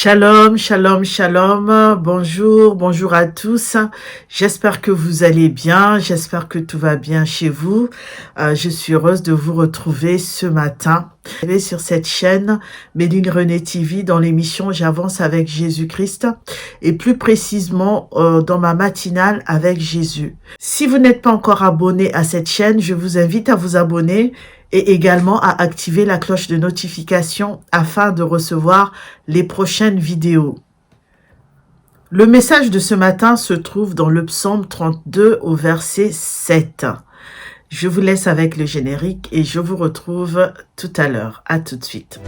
Shalom, shalom, shalom. Bonjour, bonjour à tous. J'espère que vous allez bien. J'espère que tout va bien chez vous. Je suis heureuse de vous retrouver ce matin sur cette chaîne Méline René TV dans l'émission J'avance avec Jésus-Christ et plus précisément dans ma matinale avec Jésus. Si vous n'êtes pas encore abonné à cette chaîne, je vous invite à vous abonner et également à activer la cloche de notification afin de recevoir les prochaines vidéos. Le message de ce matin se trouve dans le psaume 32 au verset 7. Je vous laisse avec le générique et je vous retrouve tout à l'heure. À tout de suite.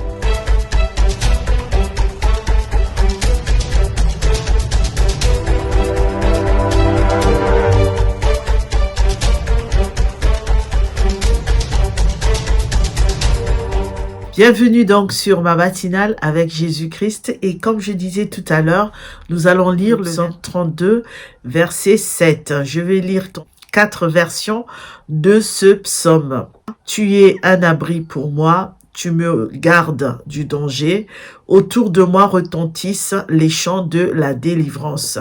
Bienvenue donc sur ma matinale avec Jésus-Christ et comme je disais tout à l'heure, nous allons lire le psaume 32, verset 7. Je vais lire 4 versions de ce psaume. Tu es un abri pour moi, tu me gardes du danger, autour de moi retentissent les chants de la délivrance.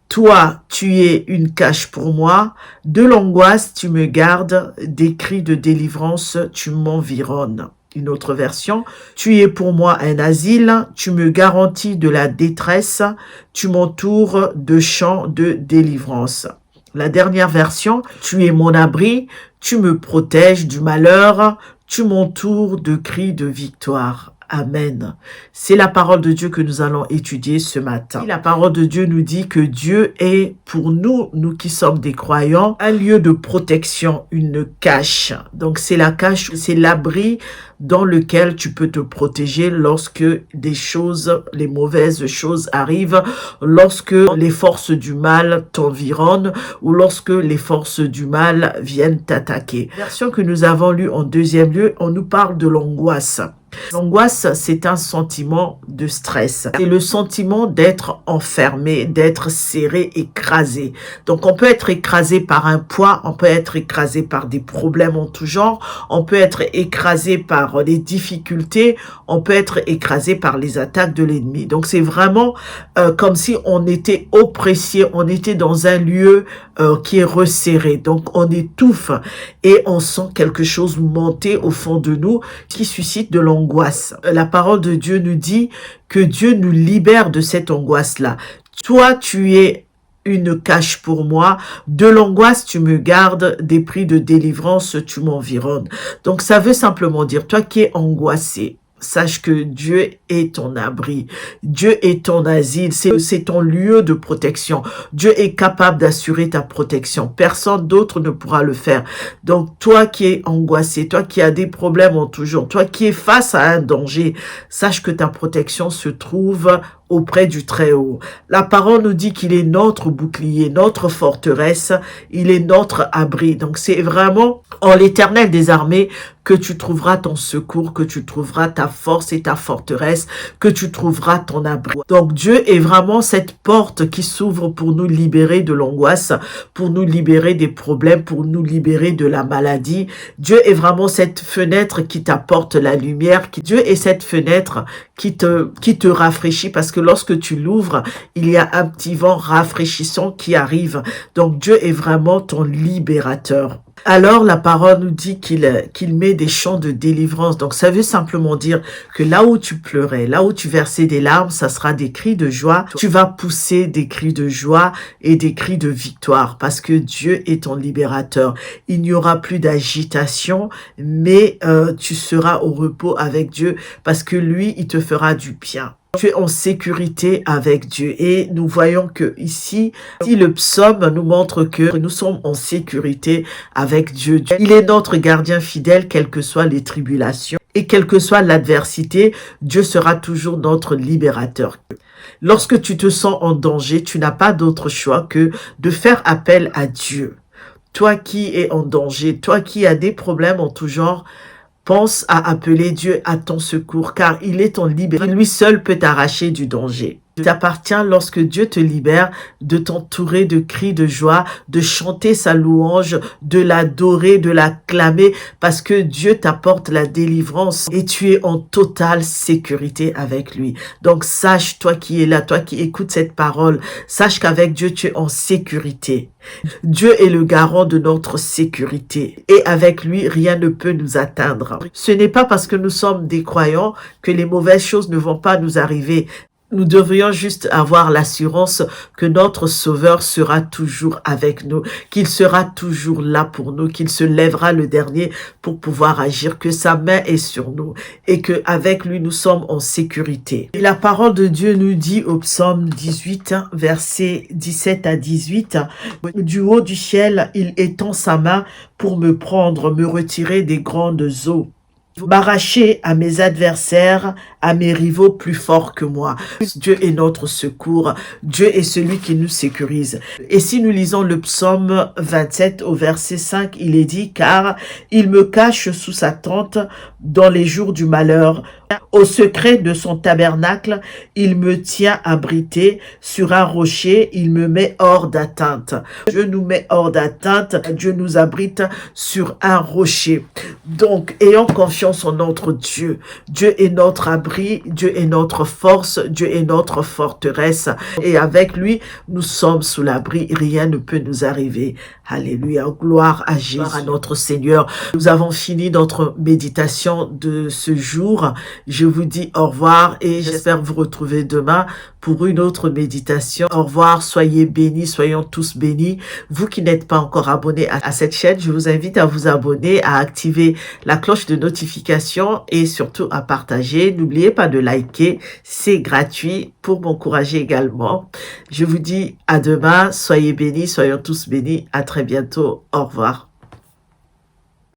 Toi, tu es une cache pour moi, de l'angoisse tu me gardes, des cris de délivrance tu m'environnes. Une autre version, tu es pour moi un asile, tu me garantis de la détresse, tu m'entoures de chants de délivrance. La dernière version, tu es mon abri, tu me protèges du malheur, tu m'entoures de cris de victoire. Amen. C'est la parole de Dieu que nous allons étudier ce matin. La parole de Dieu nous dit que Dieu est pour nous, nous qui sommes des croyants, un lieu de protection, une cache. Donc c'est la cache, c'est l'abri dans lequel tu peux te protéger lorsque des choses, les mauvaises choses arrivent, lorsque les forces du mal t'environnent ou lorsque les forces du mal viennent t'attaquer. La version que nous avons lue en deuxième lieu, on nous parle de l'angoisse. L'angoisse, c'est un sentiment de stress. C'est le sentiment d'être enfermé, d'être serré, écrasé. Donc, on peut être écrasé par un poids, on peut être écrasé par des problèmes en tout genre, on peut être écrasé par des difficultés, on peut être écrasé par les attaques de l'ennemi. Donc, c'est vraiment comme si on était oppressé, on était dans un lieu qui est resserré. Donc, on étouffe et on sent quelque chose monter au fond de nous qui suscite de l'angoisse. La parole de Dieu nous dit que Dieu nous libère de cette angoisse-là. Toi, tu es une cache pour moi. De l'angoisse, tu me gardes. Des cris de délivrance, tu m'environnes. Donc, ça veut simplement dire, toi qui es angoissé, sache que Dieu est ton abri. Dieu est ton asile. C'est ton lieu de protection. Dieu est capable d'assurer ta protection. Personne d'autre ne pourra le faire. Donc, toi qui es angoissé, toi qui as des problèmes en tout genre, toi qui es face à un danger, sache que ta protection se trouve auprès du Très-Haut. La parole nous dit qu'il est notre bouclier, notre forteresse, il est notre abri. Donc c'est vraiment en l'Éternel des armées que tu trouveras ton secours, que tu trouveras ta force et ta forteresse, que tu trouveras ton abri. Donc Dieu est vraiment cette porte qui s'ouvre pour nous libérer de l'angoisse, pour nous libérer des problèmes, pour nous libérer de la maladie. Dieu est vraiment cette fenêtre qui t'apporte la lumière. Dieu est cette fenêtre qui te rafraîchit parce que lorsque tu l'ouvres, il y a un petit vent rafraîchissant qui arrive. Donc Dieu est vraiment ton libérateur. Alors la parole nous dit qu'il met des chants de délivrance. Donc ça veut simplement dire que là où tu pleurais, là où tu versais des larmes, ça sera des cris de joie. Tu vas pousser des cris de joie et des cris de victoire parce que Dieu est ton libérateur. Il n'y aura plus d'agitation, mais tu seras au repos avec Dieu parce que lui, il te fera du bien. Tu es en sécurité avec Dieu. Et nous voyons que ici le psaume nous montre que nous sommes en sécurité avec Dieu. Il est notre gardien fidèle, quelles que soient les tribulations. Et quelle que soit l'adversité, Dieu sera toujours notre libérateur. Lorsque tu te sens en danger, tu n'as pas d'autre choix que de faire appel à Dieu. Toi qui es en danger, toi qui as des problèmes en tout genre, pense à appeler Dieu à ton secours, car il est ton libérateur. Lui seul peut t'arracher du danger. Il t'appartient, lorsque Dieu te libère, de t'entourer de cris de joie, de chanter sa louange, de l'adorer, de l'acclamer, parce que Dieu t'apporte la délivrance et tu es en totale sécurité avec lui. Donc sache, toi qui es là, toi qui écoutes cette parole, sache qu'avec Dieu, tu es en sécurité. Dieu est le garant de notre sécurité et avec lui, rien ne peut nous atteindre. Ce n'est pas parce que nous sommes des croyants que les mauvaises choses ne vont pas nous arriver. Nous devrions juste avoir l'assurance que notre Sauveur sera toujours avec nous, qu'il sera toujours là pour nous, qu'il se lèvera le dernier pour pouvoir agir, que sa main est sur nous et qu'avec lui, nous sommes en sécurité. Et la parole de Dieu nous dit au psaume 18, versets 17 à 18, « Du haut du ciel, il étend sa main pour me prendre, me retirer des grandes eaux. » M'arracher à mes adversaires, à mes rivaux plus forts que moi. Dieu est notre secours. Dieu est celui qui nous sécurise. Et si nous lisons le psaume 27 au verset 5, il est dit, « Car il me cache sous sa tente dans les jours du malheur. Au secret de son tabernacle, il me tient abrité. Sur un rocher, il me met hors d'atteinte. » Dieu nous met hors d'atteinte. Dieu nous abrite sur un rocher. Donc, ayons confiance en notre Dieu. Dieu est notre abri. Dieu est notre force. Dieu est notre forteresse. Et avec lui, nous sommes sous l'abri. Rien ne peut nous arriver. Alléluia. Gloire à Jésus, à notre Seigneur. Nous avons fini notre méditation de ce jour. Je vous dis au revoir et j'espère vous retrouver demain pour une autre méditation. Au revoir, soyez bénis, soyons tous bénis. Vous qui n'êtes pas encore abonnés à cette chaîne, je vous invite à vous abonner, à activer la cloche de notification et surtout à partager. N'oubliez pas de liker, c'est gratuit pour m'encourager également. Je vous dis à demain, soyez bénis, soyons tous bénis. À très bientôt. Au revoir.